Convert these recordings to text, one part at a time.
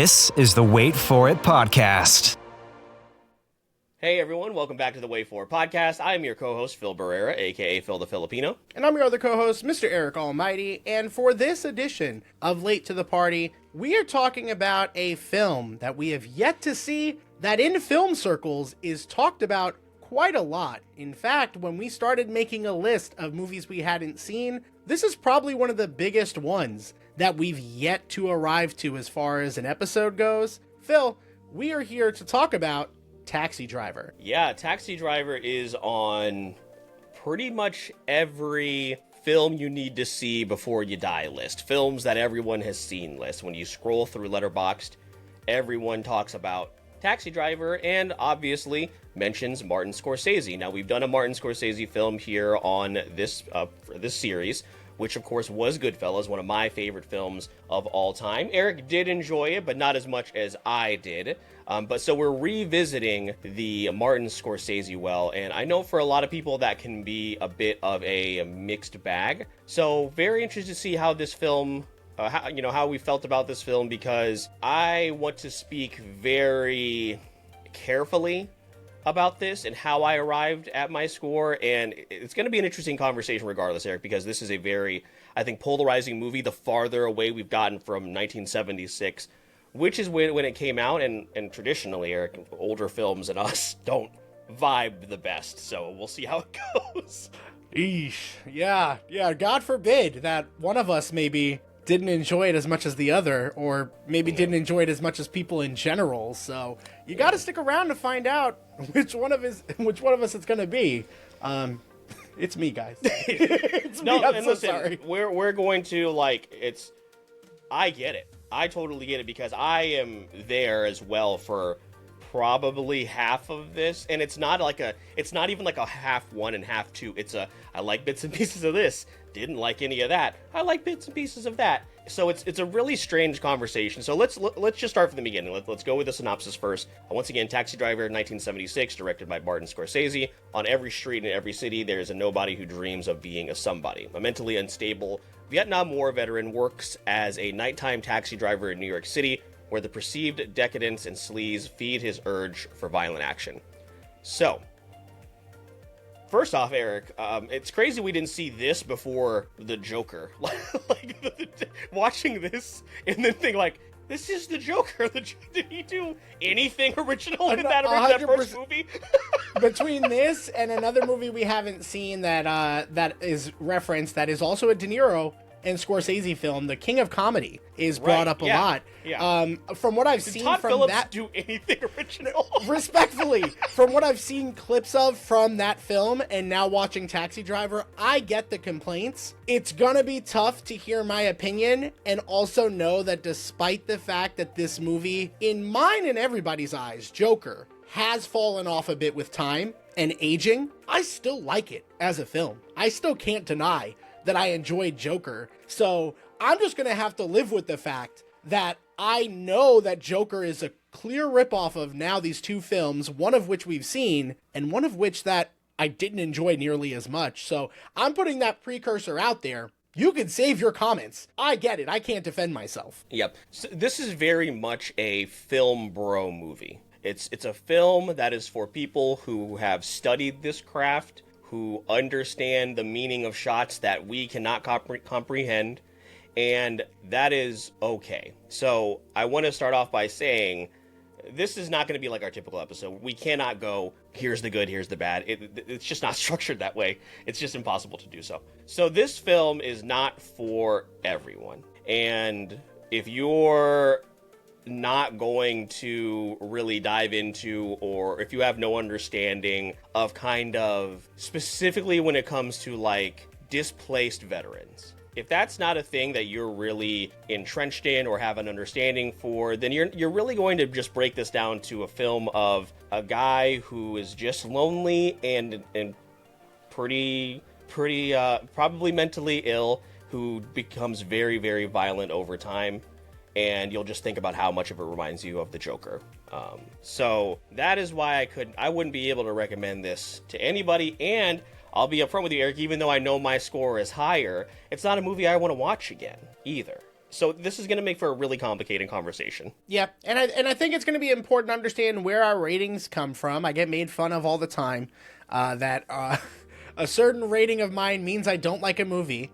This is the Wait For It podcast. Hey everyone, welcome back to the Wait For It podcast. I am your co-host, Phil Barrera, aka Phil the Filipino. And I'm your other co-host, Mr. Eric Almighty. And for this edition of Late to the Party, we are talking about a film that we have yet to see that in film circles is talked about quite a lot. In fact, when we started making a list of movies we hadn't seen, this is probably one of the biggest ones that we've yet to arrive to as far as an episode goes. Phil, we are here to talk about Taxi Driver. Yeah, Taxi Driver is on pretty much every film you need to see before you die list. Films that everyone has seen list. When you scroll through Letterboxd, everyone talks about Taxi Driver and obviously mentions Martin Scorsese. Now, we've done a Martin Scorsese film here on this series, which of course was Goodfellas, one of my favorite films of all time. Eric did enjoy it, but not as much as I did. But so we're revisiting the Martin Scorsese well, and I know for a lot of people that can be a bit of a mixed bag. So very interested to see how this film, how we felt about this film, because I want to speak very carefully about this and how I arrived at my score, and it's going to be an interesting conversation regardless, Eric, because this is a very, I think, polarizing movie the farther away we've gotten from 1976, which is when it came out, and traditionally, Eric, older films and us don't vibe the best, so we'll see how it goes. Eesh. Yeah, God forbid that one of us maybe didn't enjoy it as much as the other, or maybe didn't enjoy it as much as people in general. So you got to stick around to find out which one of us it's going to be. It's me, guys. It's me. I'm so sorry. We're going to I get it. I totally get it, because I am there as well for probably half of this, and it's not even like a half one and half two. It's I like bits and pieces of this, didn't like any of that, I like bits and pieces of that. So it's a really strange conversation. So let's just start from the beginning. Let's go with the synopsis first. Once again, Taxi Driver, 1976, directed by Martin Scorsese. On every street in every city, there is a nobody who dreams of being a somebody. A mentally unstable Vietnam War veteran works as a nighttime taxi driver in New York City, where the perceived decadence and sleaze feed his urge for violent action. So, first off, Eric, it's crazy we didn't see this before The Joker. Watching this and then think this is The Joker. Did he do anything original in that first movie? Between this and another movie we haven't seen that is referenced, that is also a De Niro and Scorsese film, The King of Comedy, is brought up a lot. Yeah. From what I've seen Todd from Phillips that, do anything original? Respectfully, from what I've seen clips of from that film and now watching Taxi Driver, I get the complaints. It's gonna be tough to hear my opinion and also know that despite the fact that this movie, in mine and everybody's eyes, Joker, has fallen off a bit with time and aging, I still like it as a film. I still can't deny that I enjoyed Joker. So I'm just gonna have to live with the fact that I know that Joker is a clear ripoff of now these two films, one of which we've seen, and one of which that I didn't enjoy nearly as much. So I'm putting that precursor out there. You can save your comments. I get it. I can't defend myself. Yep. So this is very much a film bro movie. It's a film that is for people who have studied this craft, who understand the meaning of shots that we cannot comprehend, and that is okay. So I want to start off by saying this is not going to be like our typical episode. We cannot go, here's the good, here's the bad. It's just not structured that way. It's just impossible to do so. So this film is not for everyone. And if you're not going to really dive into, or if you have no understanding of kind of specifically when it comes to displaced veterans, if that's not a thing that you're really entrenched in or have an understanding for, then you're really going to just break this down to a film of a guy who is just lonely and pretty probably mentally ill, who becomes very, very violent over time. And you'll just think about how much of it reminds you of the Joker. So that is why I wouldn't be able to recommend this to anybody. And I'll be upfront with you, Eric, even though I know my score is higher, it's not a movie I want to watch again either. So this is going to make for a really complicated conversation. Yeah, and I think it's going to be important to understand where our ratings come from. I get made fun of all the time that a certain rating of mine means I don't like a movie.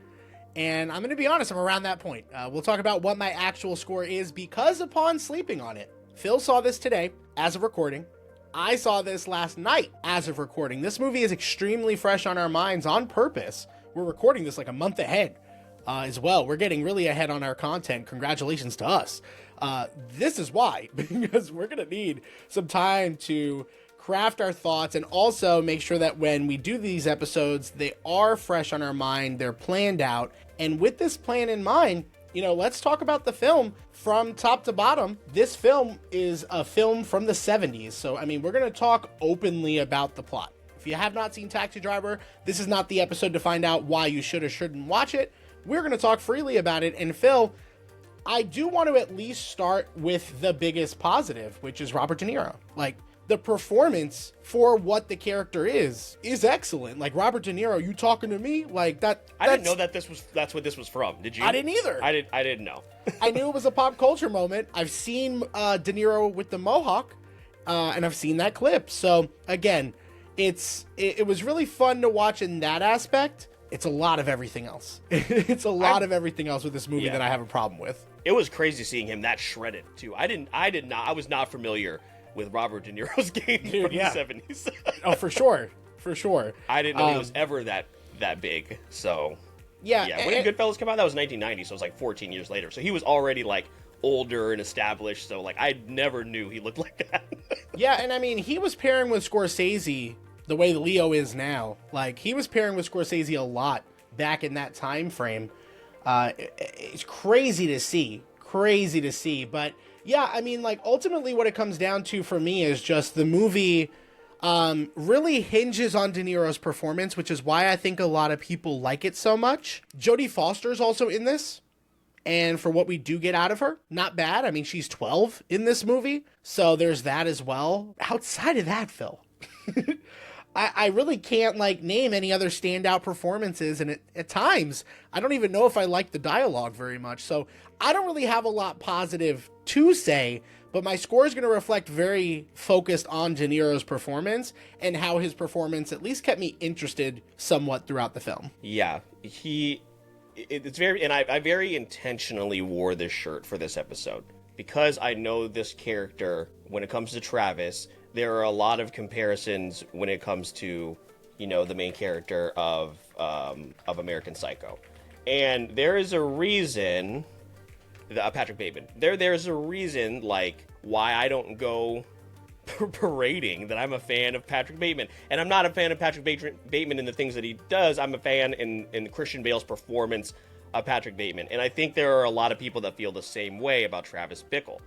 And I'm going to be honest, I'm around that point. We'll talk about what my actual score is because upon sleeping on it, Phil saw this today as of recording. I saw this last night as of recording. This movie is extremely fresh on our minds on purpose. We're recording this like a month ahead. As well. We're getting really ahead on our content. Congratulations to us. This is why, because we're going to need some time to craft our thoughts and also make sure that when we do these episodes, they are fresh on our mind. They're planned out. And with this plan in mind, let's talk about the film from top to bottom. This film is a film from the 70s. So, we're going to talk openly about the plot. If you have not seen Taxi Driver, this is not the episode to find out why you should or shouldn't watch it. We're going to talk freely about it. And Phil, I do want to at least start with the biggest positive, which is Robert De Niro. Like, the performance for what the character is excellent. Like, Robert De Niro, you talking to me? Like, I didn't know that's what this was from. Did you? I didn't either. I didn't know. I knew it was a pop culture moment. I've seen De Niro with the mohawk, and I've seen that clip. So, again, it was really fun to watch in that aspect. It's a lot of everything else. It's a lot of everything else with this movie that I have a problem with. It was crazy seeing him that shredded too. I was not familiar with Robert De Niro's game from the 70s. Oh, for sure. For sure. I didn't know he was ever that big. So yeah. When did Goodfellas come out? That was 1990, so it was like 14 years later. So he was already like older and established. So like I never knew he looked like that. Yeah, and he was pairing with Scorsese the way Leo is now. Like, he was pairing with Scorsese a lot back in that time frame. It's crazy to see. But yeah, ultimately what it comes down to for me is just the movie really hinges on De Niro's performance, which is why I think a lot of people like it so much. Jodie Foster's also in this. And for what we do get out of her, not bad. She's 12 in this movie. So there's that as well. Outside of that, Phil, I really can't name any other standout performances, and at times I don't even know if I like the dialogue very much. So I don't really have a lot positive to say, but my score is going to reflect very focused on De Niro's performance and how his performance at least kept me interested somewhat throughout the film. Yeah, it's very, and I very intentionally wore this shirt for this episode because I know this character. When it comes to Travis, there are a lot of comparisons when it comes to, the main character of American Psycho. And there is a reason, Patrick Bateman, there's a reason, why I don't go parading that I'm a fan of Patrick Bateman. And I'm not a fan of Patrick Bateman in the things that he does. I'm a fan in Christian Bale's performance of Patrick Bateman. And I think there are a lot of people that feel the same way about Travis Bickle.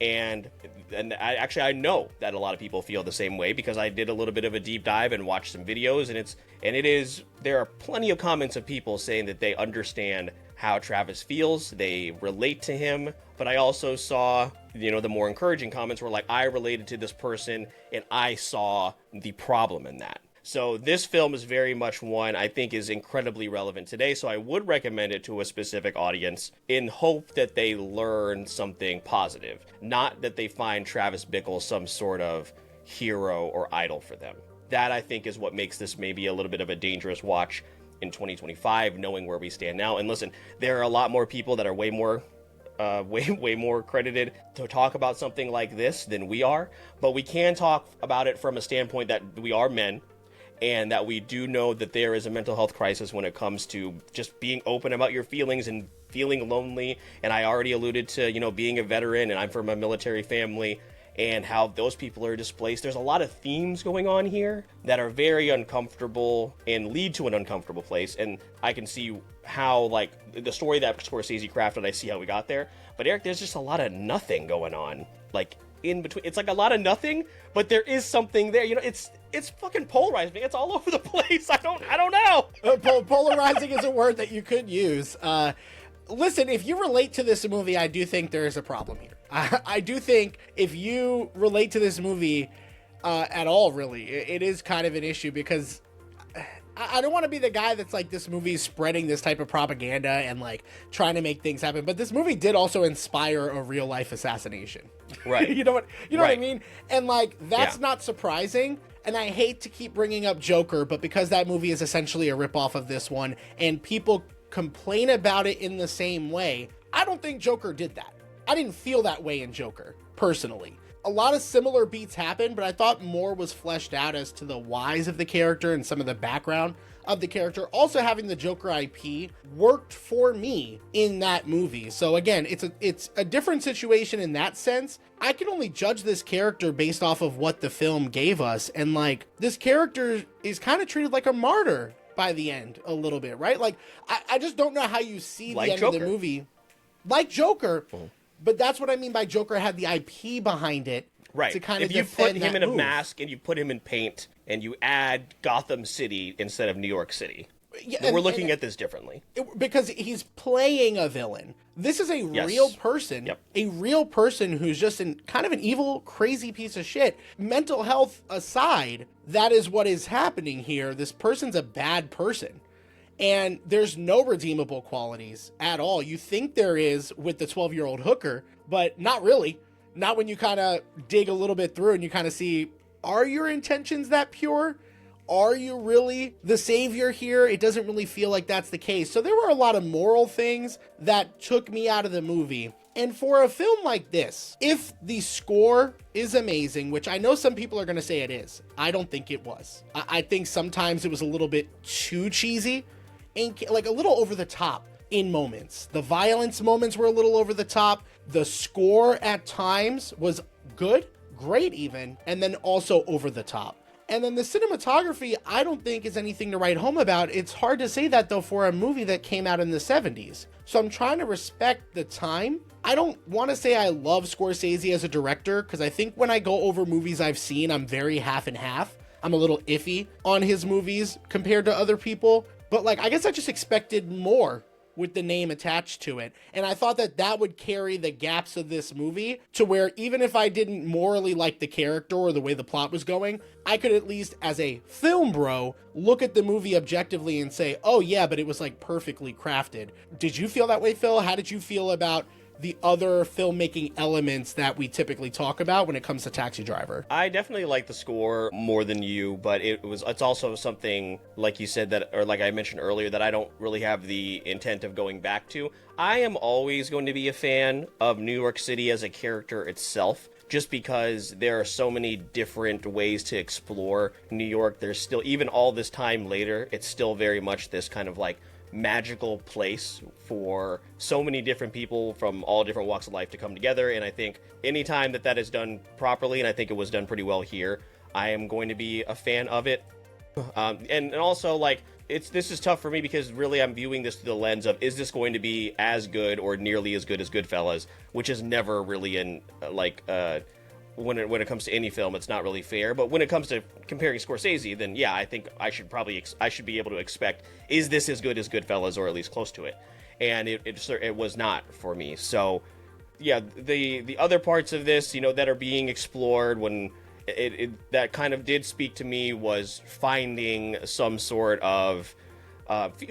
And I know that a lot of people feel the same way because I did a little bit of a deep dive and watched some videos, and there are plenty of comments of people saying that they understand how Travis feels, they relate to him, but I also saw, the more encouraging comments were like, I related to this person and I saw the problem in that. So this film is very much one I think is incredibly relevant today. So I would recommend it to a specific audience in hope that they learn something positive, not that they find Travis Bickle some sort of hero or idol for them. That I think is what makes this maybe a little bit of a dangerous watch in 2025, knowing where we stand now. And listen, there are a lot more people that are way more credited to talk about something like this than we are, but we can talk about it from a standpoint that we are men. And that we do know that there is a mental health crisis when it comes to just being open about your feelings and feeling lonely. And I already alluded to, being a veteran, and I'm from a military family, and how those people are displaced. There's a lot of themes going on here that are very uncomfortable and lead to an uncomfortable place. And I can see how, the story that Scorsese crafted, I see how we got there. But Eric, there's just a lot of nothing going on. In between, it's a lot of nothing, but there is something there. It's fucking polarizing. It's all over the place. I don't know. Polarizing is a word that you could use. Listen, if you relate to this movie, I do think there is a problem here. I do think if you relate to this movie at all, really, it is kind of an issue because I don't want to be the guy that's like, this movie's spreading this type of propaganda and like trying to make things happen. But this movie did also inspire a real life assassination. Right. You know what I mean? And like, that's Yeah. not surprising. And I hate to keep bringing up Joker, but because that movie is essentially a ripoff of this one and people complain about it in the same way, I don't think Joker did that. I didn't feel that way in Joker, personally. A lot of similar beats happened, but I thought more was fleshed out as to the whys of the character and some of the background of the character. Also, having the Joker IP worked for me in that movie. So again, it's a different situation in that sense. I can only judge this character based off of what the film gave us. And like, this character is kind of treated like a martyr by the end a little bit, right? Like, I just don't know how you see Like the end Joker. of the movie. Like Joker. But that's what I mean by Joker had the IP behind it. Right. To kind of if you put defend him that in a move. mask and you put him in paint and you add Gotham City instead of New York City, Yeah, then we're and- looking at this differently. Because he's playing a villain. This is a Yes. real person, Yep. a real person who's just kind of an evil, crazy piece of shit. Mental health aside, that is what is happening here. This person's a bad person. And there's no redeemable qualities at all. You think there is with the 12-year-old hooker, but not really. Not when you kind of dig a little bit through and you kind of see, are your intentions that pure? Are you really the savior here? It doesn't really feel like that's the case. So there were a lot of moral things that took me out of the movie. And for a film like this, if the score is amazing, which I know some people are going to say it is, I don't think it was. I think sometimes it was a little bit too cheesy and like a little over the top in moments. The violence moments were a little over the top. The score at times was good, great even, and then also over the top. And then the cinematography, I don't think is anything to write home about. It's hard to say that though for a movie that came out in the 70s. So I'm trying to respect the time. I don't want to say I love Scorsese as a director, because I think when I go over movies I've seen, I'm very half and half. I'm a little iffy on his movies compared to other people. But like, I guess I just expected more with the name attached to it. And I thought that that would carry the gaps of this movie to where even if I didn't morally like the character or the way the plot was going, I could at least, as a film bro, look at the movie objectively and say, oh yeah, but it was like perfectly crafted. Did you feel that way, Phil? How did you feel about the other filmmaking elements that we typically talk about when it comes to Taxi Driver? I definitely like the score more than you, but it's also something, like you said, that, or like I mentioned earlier, that I don't really have the intent of going back to. I am always going to be a fan of New York City as a character itself, just because there are so many different ways to explore New York. There's still, even all this time later, it's still very much this kind of like magical place for so many different people from all different walks of life to come together. And I think anytime that is done properly, and I think it was done pretty well here, I am going to be a fan of it. And also, like, this is tough for me because really I'm viewing this through the lens of, is this going to be as good or nearly as good as Goodfellas, which is never really in when it comes to any film, it's not really fair. But when it comes to comparing Scorsese, then yeah, I think I should be able to expect, is this as good as Goodfellas or at least close to it? And it was not for me. So yeah, the other parts of this, that are being explored, when that kind of did speak to me, was finding some sort of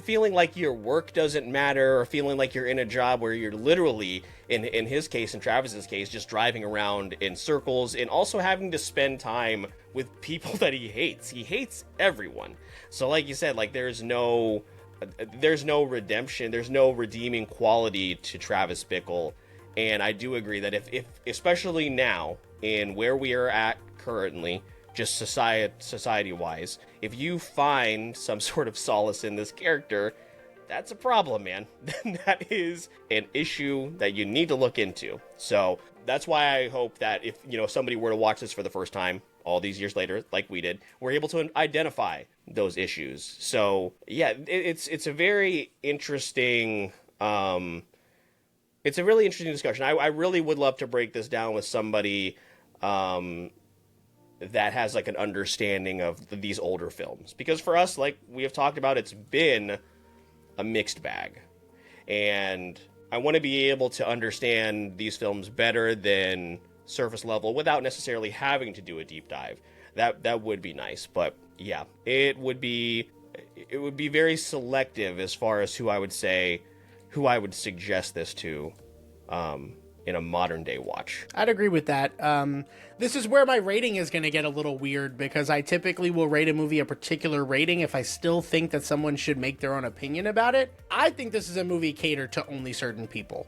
feeling like your work doesn't matter, or feeling like you're in a job where you're literally, in his case, in Travis's case, just driving around in circles, and also having to spend time with people that he hates. He hates everyone. So like you said, like there's no redemption, there's no redeeming quality to Travis Bickle. And I do agree that if especially now, in where we are at currently, just society-wise, if you find some sort of solace in this character, that's a problem, man. That is an issue that you need to look into. So that's why I hope that if somebody were to watch this for the first time all these years later, like we did, we're able to identify those issues. So yeah, it's a very interesting it's a really interesting discussion. I really would love to break this down with somebody that has like an understanding of these older films, because for us, like we have talked about, it's been a mixed bag, and I want to be able to understand these films better than surface level without necessarily having to do a deep dive. That would be nice. But yeah, it would be it would be very selective as far as who I would suggest this to in a modern day watch. I'd agree with that. This is where my rating is going to get a little weird, because I typically will rate a movie a particular rating if I still think that someone should make their own opinion about it. I think this is a movie catered to only certain people.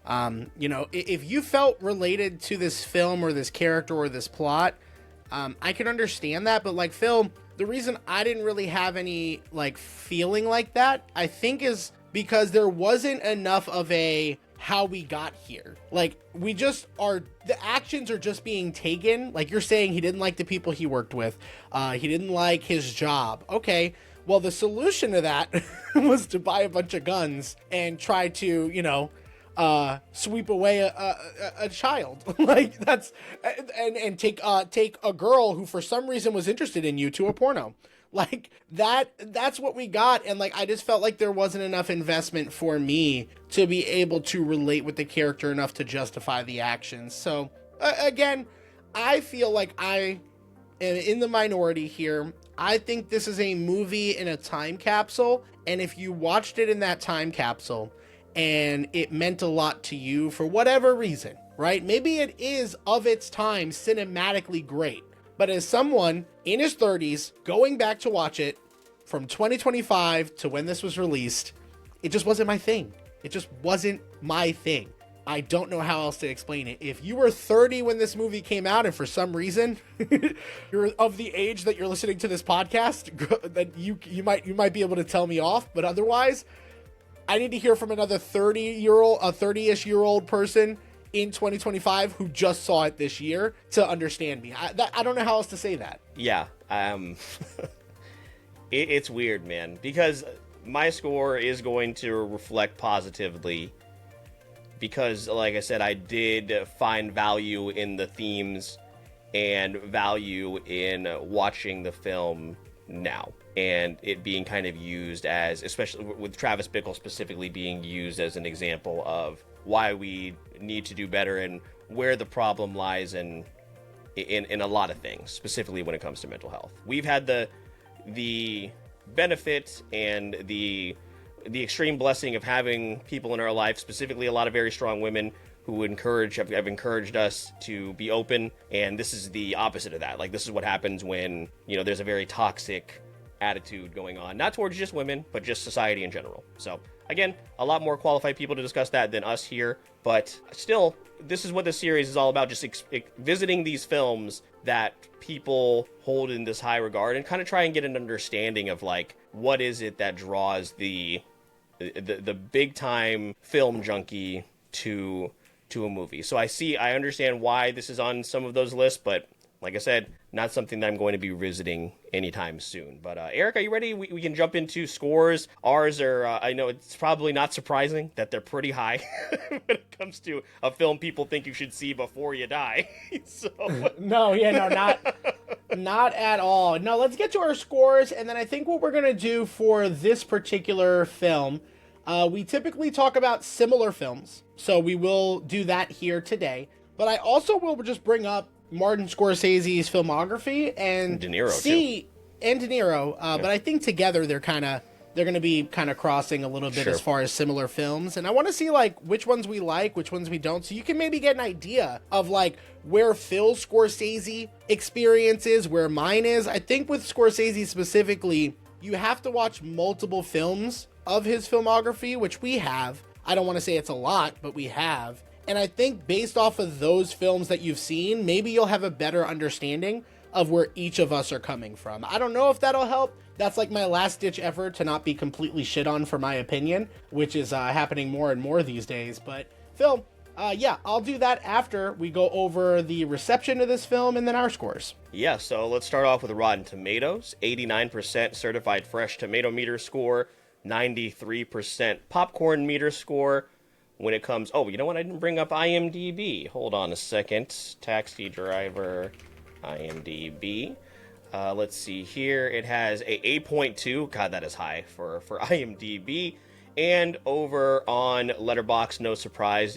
If you felt related to this film or this character or this plot, I can understand that. But like Phil, the reason I didn't really have any like feeling like that, I think, is because there wasn't enough of a how we got here. Like, we just are, the actions are just being taken. Like you're saying, he didn't like the people he worked with. He didn't like his job. Okay, well, the solution to that was to buy a bunch of guns and try to, sweep away a child. Like, that's, and take a girl who for some reason was interested in you to a porno. Like, that's what we got. And like, I just felt like there wasn't enough investment for me to be able to relate with the character enough to justify the actions. So again, I feel like I am in the minority here. I think this is a movie in a time capsule. And if you watched it in that time capsule and it meant a lot to you for whatever reason, right? Maybe it is of its time cinematically great. But as someone in his 30s going back to watch it from 2025 to when this was released, it just wasn't my thing. It just wasn't my thing. I don't know how else to explain it. If you were 30 when this movie came out and for some reason you're of the age that you're listening to this podcast, then you might be able to tell me off. But otherwise, I need to hear from another 30-ish year old person in 2025 who just saw it this year to understand me. I don't know how else to say that. Yeah, it's weird, man, because my score is going to reflect positively because, like I said, I did find value in the themes and value in watching the film now, and it being kind of used as, especially with Travis Bickle specifically, being used as an example of why we need to do better and where the problem lies in a lot of things, specifically when it comes to mental health. We've had the benefit and the extreme blessing of having people in our life, specifically a lot of very strong women who have encouraged us to be open, and this is the opposite of that. Like, this is what happens when, there's a very toxic attitude going on, not towards just women, but just society in general. So again, a lot more qualified people to discuss that than us here, but still, this is what this series is all about, just visiting these films that people hold in this high regard and kind of try and get an understanding of, like, what is it that draws the big time film junkie to a movie. So I understand why this is on some of those lists, but like I said, not something that I'm going to be revisiting anytime soon. But Eric, are you ready? We can jump into scores. Ours are, I know it's probably not surprising that they're pretty high when it comes to a film people think you should see before you die. So not at all. No, let's get to our scores. And then I think what we're going to do for this particular film, we typically talk about similar films. So we will do that here today. But I also will just bring up Martin Scorsese's filmography and De Niro too. And De Niro, but I think together they're going to be kind of crossing a little bit as far as similar films, and I want to see like which ones we like, which ones we don't, so you can maybe get an idea of like where Phil Scorsese experience is, where mine is. I think with Scorsese specifically, you have to watch multiple films of his filmography, which we have. I don't want to say it's a lot, but we have. And I think based off of those films that you've seen, maybe you'll have a better understanding of where each of us are coming from. I don't know if that'll help. That's like my last ditch effort to not be completely shit on for my opinion, which is happening more and more these days. But Phil, I'll do that after we go over the reception of this film and then our scores. Yeah, so let's start off with Rotten Tomatoes. 89% certified fresh tomato meter score, 93% popcorn meter score. When it comes, you know what? I didn't bring up IMDb. Hold on a second. Taxi Driver, IMDb. Let's see here. It has a 8.2. God, that is high for IMDb. And over on Letterboxd, no surprise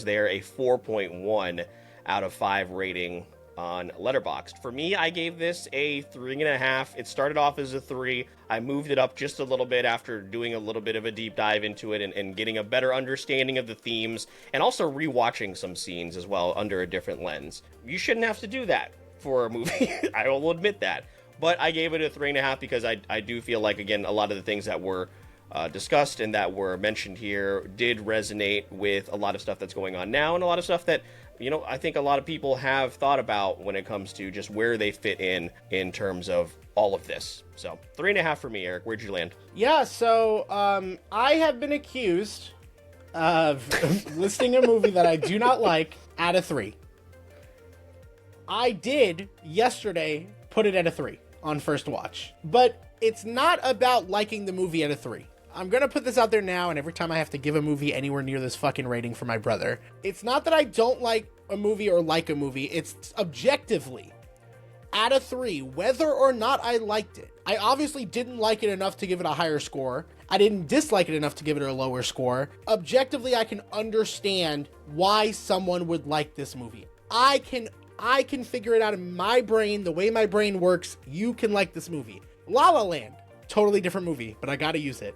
there, a 4.1 out of 5 rating on Letterboxd. For me, I gave this a 3.5. It started off as a 3. I moved it up just a little bit after doing a little bit of a deep dive into it and getting a better understanding of the themes, and also rewatching some scenes as well under a different lens. You shouldn't have to do that for a movie. I will admit that. But I gave it a 3.5 because I do feel like, again, a lot of the things that were discussed and that were mentioned here did resonate with a lot of stuff that's going on now, and a lot of stuff that, I think a lot of people have thought about when it comes to just where they fit in terms of all of this. So 3.5 for me. Eric, where'd you land? Yeah, so I have been accused of listing a movie that I do not like at a 3. I did yesterday put it at a 3 on first watch, but it's not about liking the movie at a 3. I'm gonna put this out there now, and every time I have to give a movie anywhere near this fucking rating for my brother, it's not that I don't like a movie or like a movie, it's objectively at a 3, whether or not I liked it. I obviously didn't like it enough to give it a higher score. I didn't dislike it enough to give it a lower score. Objectively, I can understand why someone would like this movie. I can figure it out in my brain, the way my brain works. You can like this movie. La La Land, totally different movie, but I gotta use it.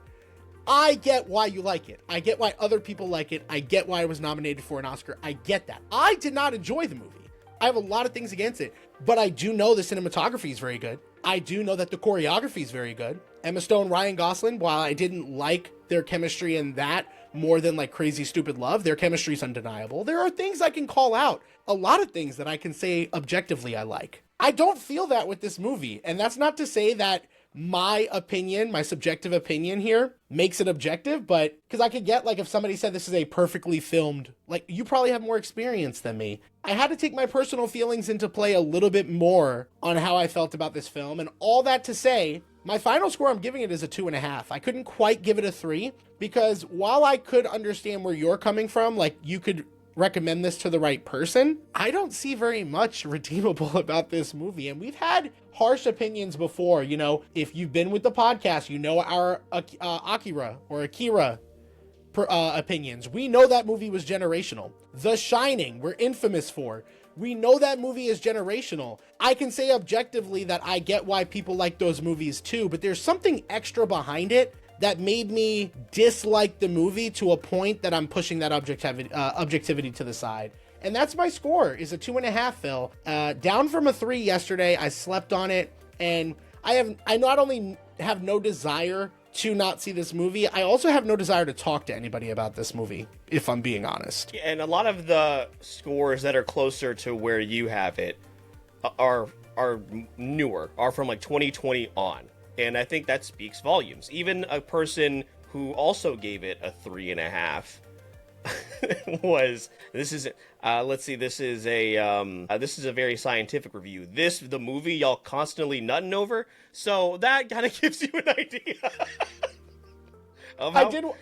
I get why you like it. I get why other people like it. I get why it was nominated for an Oscar. I get that. I did not enjoy the movie. I have a lot of things against it, but I do know the cinematography is very good. I do know that the choreography is very good. Emma Stone, Ryan Gosling, while I didn't like their chemistry in that more than like Crazy Stupid Love, their chemistry is undeniable. There are things I can call out. A lot of things that I can say objectively I like. I don't feel that with this movie, and that's not to say that my opinion, my subjective opinion here makes it objective, but because I could get, like, if somebody said this is a perfectly filmed, like, you probably have more experience than me. I had to take my personal feelings into play a little bit more on how I felt about this film, and all that to say, my final score I'm giving it is a 2.5. I couldn't quite give it a 3, because while I could understand where you're coming from, like, you could recommend this to the right person, I don't see very much redeemable about this movie. And we've had harsh opinions before. If you've been with the podcast, our Akira opinions. We know that movie was generational. The Shining, we're infamous for. We know that movie is generational. I can say objectively that I get why people like those movies too, but there's something extra behind it that made me dislike the movie to a point that I'm pushing that objectivity to the side. And that's my score, is a 2.5, Phil. Down from a 3 yesterday. I slept on it, and I not only have no desire to not see this movie, I also have no desire to talk to anybody about this movie, if I'm being honest. And a lot of the scores that are closer to where you have it are newer, are from like 2020 on. And I think that speaks volumes. Even a person who also gave it a 3.5 this is a very scientific review. The movie y'all constantly nutting over. So that kind of gives you an idea of how people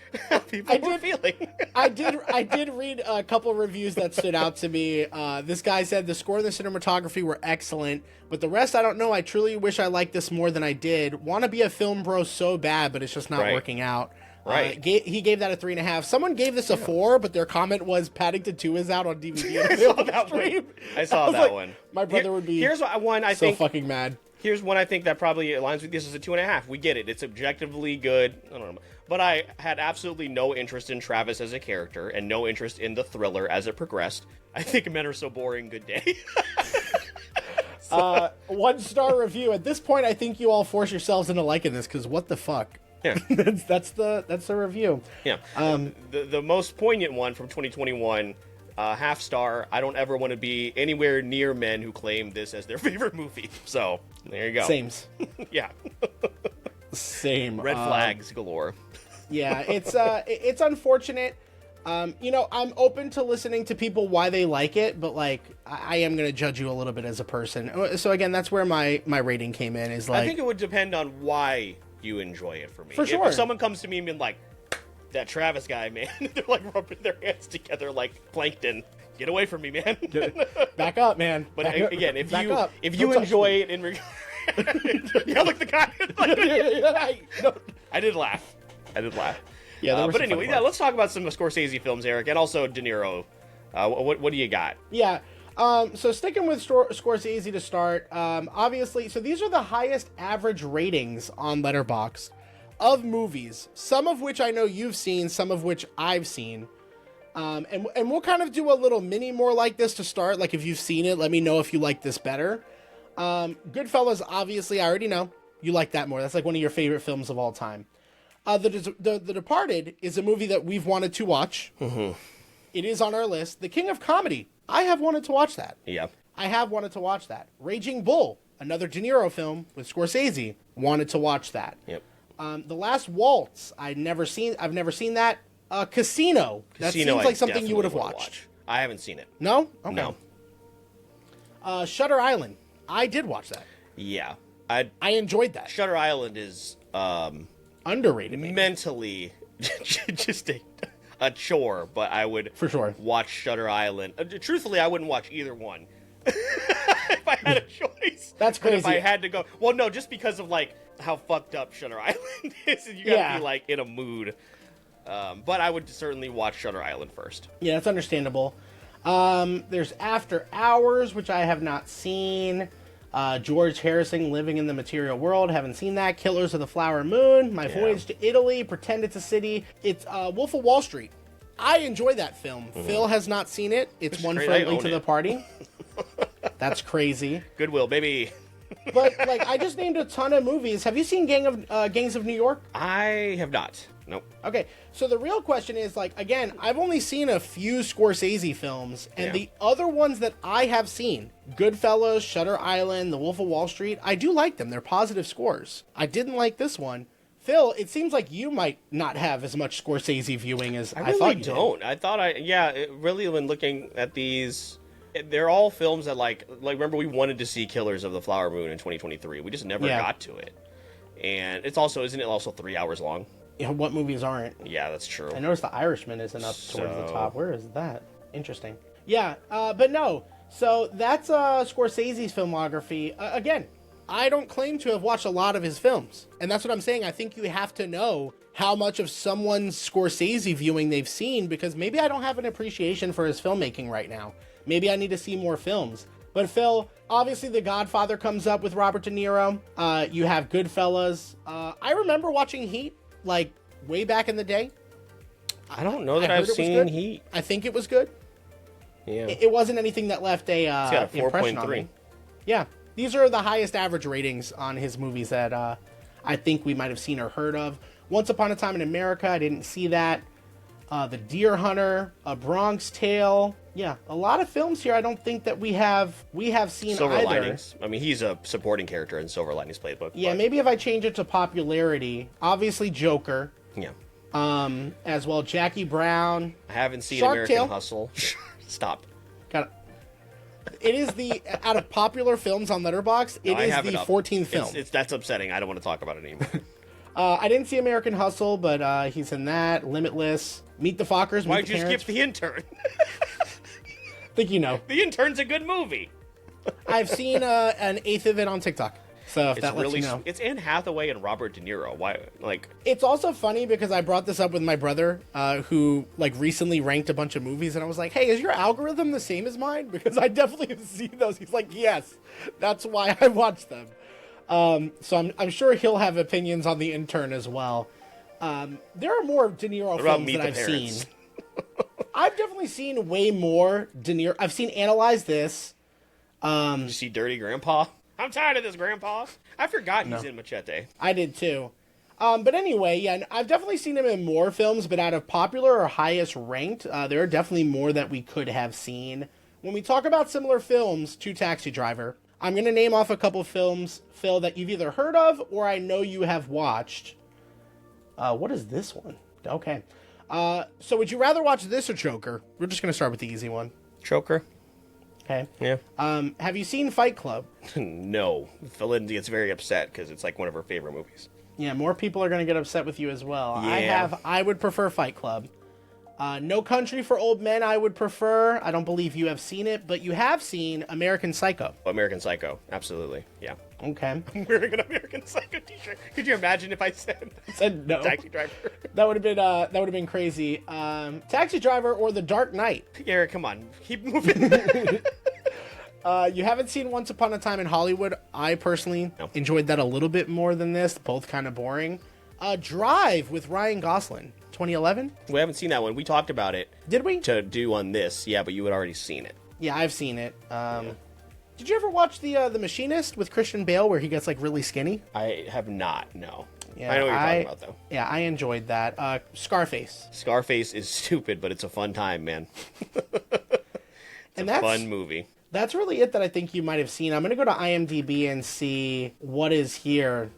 were feeling. I did read a couple reviews that stood out to me. This guy said the score and the cinematography were excellent, but the rest I don't know. I truly wish I liked this more than I did. Want to be a film bro so bad, but it's just not working out. Right. He gave that a 3.5. Someone gave this a 4, but their comment was Paddington 2 is out on DVD. I saw that one. My brother would be fucking mad. Here's one I think that probably aligns with this is a 2.5. We get it. It's objectively good. I don't know. But I had absolutely no interest in Travis as a character and no interest in the thriller as it progressed. I think Men Are So Boring. Good day. 1-star review. At this point, I think you all force yourselves into liking this, because what the fuck? Yeah. that's the review. Yeah. The most poignant one from 2021, half star. I don't ever want to be anywhere near men who claim this as their favorite movie. So there you go. Sames. Yeah. Same. Red flags galore. Yeah, it's unfortunate. I'm open to listening to people why they like it, but like I am gonna judge you a little bit as a person. So again, that's where my rating came in. Is like, I think it would depend on why you enjoy it. For me, for sure. If someone comes to me and be like, that Travis guy, man, they're like rubbing their hands together like plankton. Get away from me, man. Back up, man. But again, if you Don't enjoy it in yeah, like the guy. I did laugh. Yeah, but anyway, let's talk about some Scorsese films, Eric, and also De Niro. What do you got? Yeah, So sticking with Scorsese to start, obviously, so these are the highest average ratings on Letterboxd of movies, some of which I know you've seen, some of which I've seen. And we'll kind of do a little mini more like this to start. Like, if you've seen it, let me know if you like this better. Goodfellas, obviously, I already know you like that more. That's like one of your favorite films of all time. The Departed is a movie that we've wanted to watch. Mm-hmm. It is on our list. The King of Comedy. I have wanted to watch that. Yeah. I have wanted to watch that. Raging Bull, another De Niro film with Scorsese. Wanted to watch that. Yep. The Last Waltz. I've never seen that. Casino. That seems like something you would have watched. I haven't seen it. No? Okay. No. Shutter Island. I did watch that. Yeah. I enjoyed that. Shutter Island is Underrated, maybe. Mentally just a chore, but I would for sure watch Shutter Island. Truthfully, I wouldn't watch either one if I had a choice. That's crazy. But if I had to go, well, no, just because of like how fucked up Shutter Island is, you gotta be like in a mood. But I would certainly watch Shutter Island first. Yeah, that's understandable. There's After Hours, which I have not seen. George Harrison, Living in the Material World. Haven't seen that. Killers of the Flower Moon. My Voyage to Italy. Pretend It's a City. It's Wolf of Wall Street. I enjoy that film. Mm-hmm. Phil has not seen it. It's one for Late to the Party. That's crazy. Goodwill, baby. But like, I just named a ton of movies. Have you seen Gangs of New York? I have not. Nope. Okay, so the real question is, like, again, I've only seen a few Scorsese films, and the other ones that I have seen, Goodfellas, Shutter Island, The Wolf of Wall Street, I do like them. They're positive scores. I didn't like this one. Phil, it seems like you might not have as much Scorsese viewing as I thought you don't. did. I thought really, when looking at these, they're all films that, like, remember we wanted to see Killers of the Flower Moon in 2023. We just never got to it. And it's also, isn't it also 3 hours long? You know, what movies aren't? Yeah, that's true. I noticed The Irishman isn't up towards the top. Where is that? Interesting. Yeah, but no. So that's Scorsese's filmography. Again, I don't claim to have watched a lot of his films. And that's what I'm saying. I think you have to know how much of someone's Scorsese viewing they've seen, because maybe I don't have an appreciation for his filmmaking right now. Maybe I need to see more films. But Phil, obviously The Godfather comes up with Robert De Niro. You have Goodfellas. I remember watching Heat, like, way back in the day. I don't know that I've seen Heat. I think it was good. Yeah. It wasn't anything that left a impression on 4.3. me. Yeah. These are the highest average ratings on his movies that I think we might have seen or heard of. Once Upon a Time in America, I didn't see that. The Deer Hunter, A Bronx Tale. Yeah, a lot of films here I don't think that we have seen Silver either. Linings. I mean, he's a supporting character in Silver Linings Playbook. Yeah, but maybe if I change it to popularity, obviously Joker. Yeah. As well, Jackie Brown. I haven't seen Shark American Tale. Hustle. Stop. It is the out of popular films on Letterboxd. It is the 14th film. That's upsetting. I don't want to talk about it anymore. I didn't see American Hustle, but he's in that. Limitless. Meet the Fockers. Why'd you skip The Intern? I think you know. The Intern's a good movie. I've seen an eighth of it on TikTok. So if that lets you know. It's Anne Hathaway and Robert De Niro. Why? Like, it's also funny because I brought this up with my brother, who like recently ranked a bunch of movies, and I was like, "Hey, is your algorithm the same as mine?" Because I definitely have seen those. He's like, "Yes, that's why I watch them." So I'm sure he'll have opinions on The Intern as well. There are more De Niro films that I've seen. I've definitely seen way more De Niro. I've seen Analyze This. Did you see Dirty Grandpa? I'm tired of this, Grandpa. I forgot he's in Machete. I did too. But anyway, yeah, I've definitely seen him in more films, but out of popular or highest ranked, there are definitely more that we could have seen. When we talk about similar films to Taxi Driver, I'm going to name off a couple films, Phil, that you've either heard of or I know you have watched. What is this one? Okay. So would you rather watch this or Joker? We're just going to start with the easy one. Joker. Okay. Yeah. Have you seen Fight Club? No. Felinda gets very upset because it's like one of her favorite movies. Yeah, more people are going to get upset with you as well. Yeah. I would prefer Fight Club. No Country for Old Men I would prefer. I don't believe you have seen it, but you have seen American Psycho. American Psycho. Absolutely. Yeah. Okay. I'm wearing an American Psycho t-shirt. Could you imagine if I said no? Taxi Driver. That would have been crazy. Taxi Driver or The Dark Knight. Garrett, come on. Keep moving. You haven't seen Once Upon a Time in Hollywood. I personally enjoyed that a little bit more than this. Both kind of boring. Drive with Ryan Gosling, 2011. We haven't seen that one. We talked about it. Did we? To do on this, yeah, but you had already seen it. Yeah, I've seen it. Did you ever watch The Machinist with Christian Bale where he gets like really skinny? I have not, no. Yeah, I know what you're talking about, though. Yeah, I enjoyed that. Scarface. Scarface is stupid, but it's a fun time, man. It's a fun movie. That's really it that I think you might have seen. I'm going to go to IMDb and see what is here.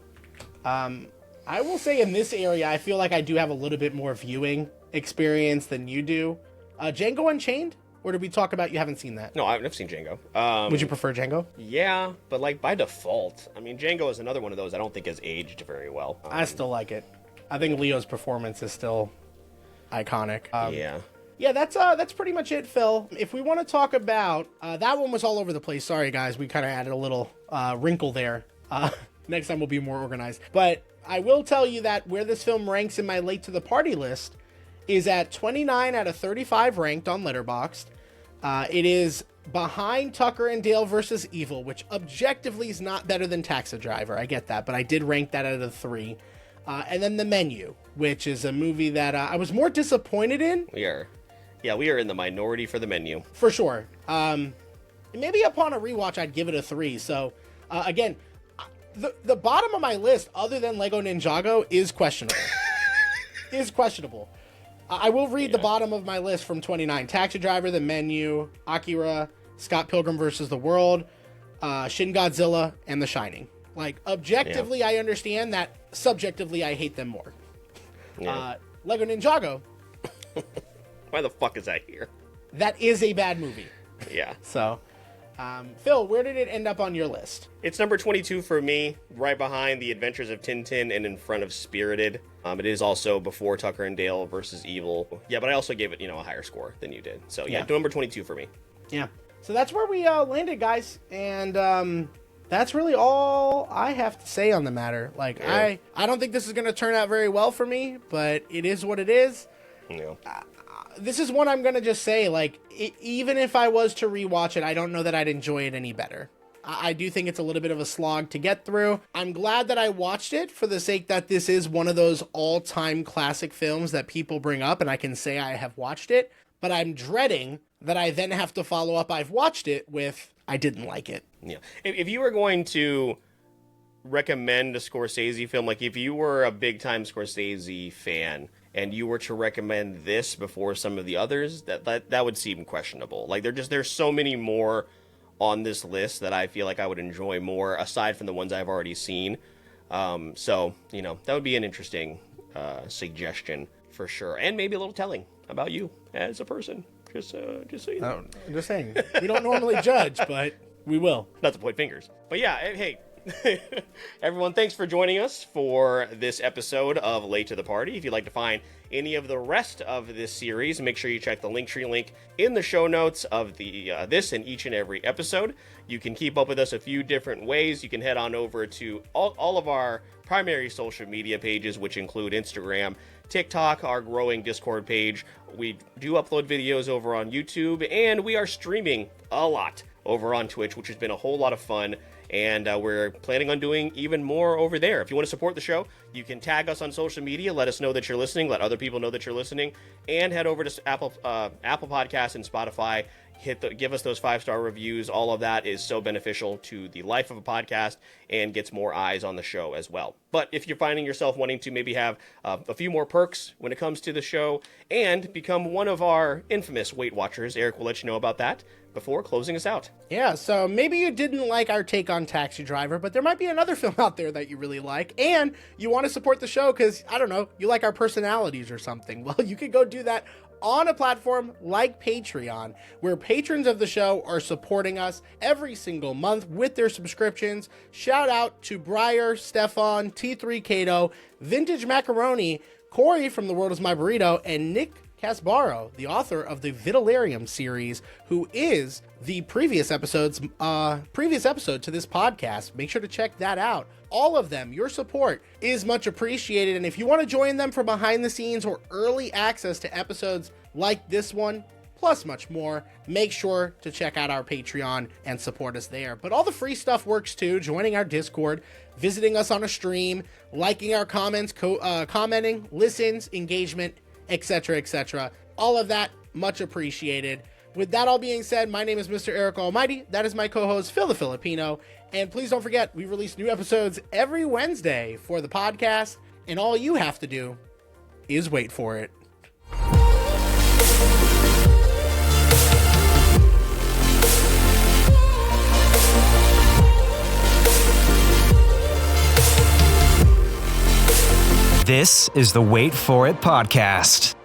I will say in this area, I feel like I do have a little bit more viewing experience than you do. Django Unchained? Or did we talk about you haven't seen that? No, I've seen Django. Would you prefer Django? Yeah, but like by default. I mean, Django is another one of those I don't think has aged very well. I still like it. I think Leo's performance is still iconic. Yeah. Yeah, that's pretty much it, Phil. If we want to talk about... that one was all over the place. Sorry, guys. We kind of added a little wrinkle there. Next time we'll be more organized. But I will tell you that where this film ranks in my late to the party list is at 29 out of 35 ranked on Letterboxd. It is behind Tucker and Dale versus Evil, which objectively is not better than Taxi Driver. I get that, but I did rank that out of 3. And then The Menu, which is a movie that I was more disappointed in. We are in the minority for The Menu. For sure. Maybe upon a rewatch, I'd give it a 3. So, again, the bottom of my list, other than Lego Ninjago, is questionable. I will read the bottom of my list from 29. Taxi Driver, The Menu, Akira, Scott Pilgrim vs. the World, Shin Godzilla, and The Shining. Like, objectively, I understand that. Subjectively, I hate them more. Yeah. Lego Ninjago. Why the fuck is that here? That is a bad movie. Yeah. So, Phil, where did it end up on your list? It's number 22 for me, right behind The Adventures of Tintin and in front of Spirited. It is also before Tucker and Dale versus Evil. Yeah, but I also gave it, a higher score than you did. So, number 22 for me. Yeah. So that's where we landed, guys. And that's really all I have to say on the matter. Like, I don't think this is going to turn out very well for me, but it is what it is. Yeah. This is one I'm going to just say, like, even if I was to rewatch it, I don't know that I'd enjoy it any better. I do think it's a little bit of a slog to get through. I'm glad that I watched it for the sake that this is one of those all-time classic films that people bring up, and I can say I have watched it, but I'm dreading that I then have to follow up I've watched it with I didn't like it. Yeah. If you were going to recommend a Scorsese film, like if you were a big-time Scorsese fan and you were to recommend this before some of the others, that would seem questionable. Like there's so many more on this list that I feel like I would enjoy more aside from the ones I've already seen. So, that would be an interesting suggestion for sure. And maybe a little telling about you as a person. Just so you know. I'm just saying. We don't normally judge, but we will. Not to point fingers. But yeah, hey, everyone, thanks for joining us for this episode of Late to the Party. If you'd like to find any of the rest of this series, make sure you check the Linktree link in the show notes of the this and each and every episode. You can keep up with us a few different ways. You can head on over to all of our primary social media pages, which include Instagram, TikTok, our growing Discord page. We do upload videos over on YouTube, and we are streaming a lot over on Twitch, which has been a whole lot of fun. And we're planning on doing even more over there. If you want to support the show, you can tag us on social media, let us know that you're listening, let other people know that you're listening, and head over to Apple Podcasts and Spotify. Give us those 5-star reviews. All of that is so beneficial to the life of a podcast and gets more eyes on the show as well. But if you're finding yourself wanting to maybe have a few more perks when it comes to the show and become one of our infamous Weight Watchers, Eric will let you know about that before closing us out. Yeah, so maybe you didn't like our take on Taxi Driver, but there might be another film out there that you really like, and you want to support the show because, I don't know, you like our personalities or something. Well, you could go do that on a platform like Patreon, where patrons of the show are supporting us every single month with their subscriptions. Shout out to Briar, Stefan, T3 Cato, Vintage Macaroni, Corey from The World Is My Burrito, and Nick Casbaro, the author of the Vitellarium series, who is the previous episode to this podcast. Make sure to check that out. All of them, your support is much appreciated. And if you want to join them for behind the scenes or early access to episodes like this one, plus much more. Make sure to check out our Patreon and support us there. But all the free stuff works too, joining our Discord, visiting us on a stream, liking our comments, commenting, listens, engagement, etc., etc. All of that, much appreciated. With that all being said, my name is Mr. Eric Almighty. That is my co-host, Phil the Filipino. And please don't forget, we release new episodes every Wednesday for the podcast. And all you have to do is wait for it. This is the Wait For It podcast.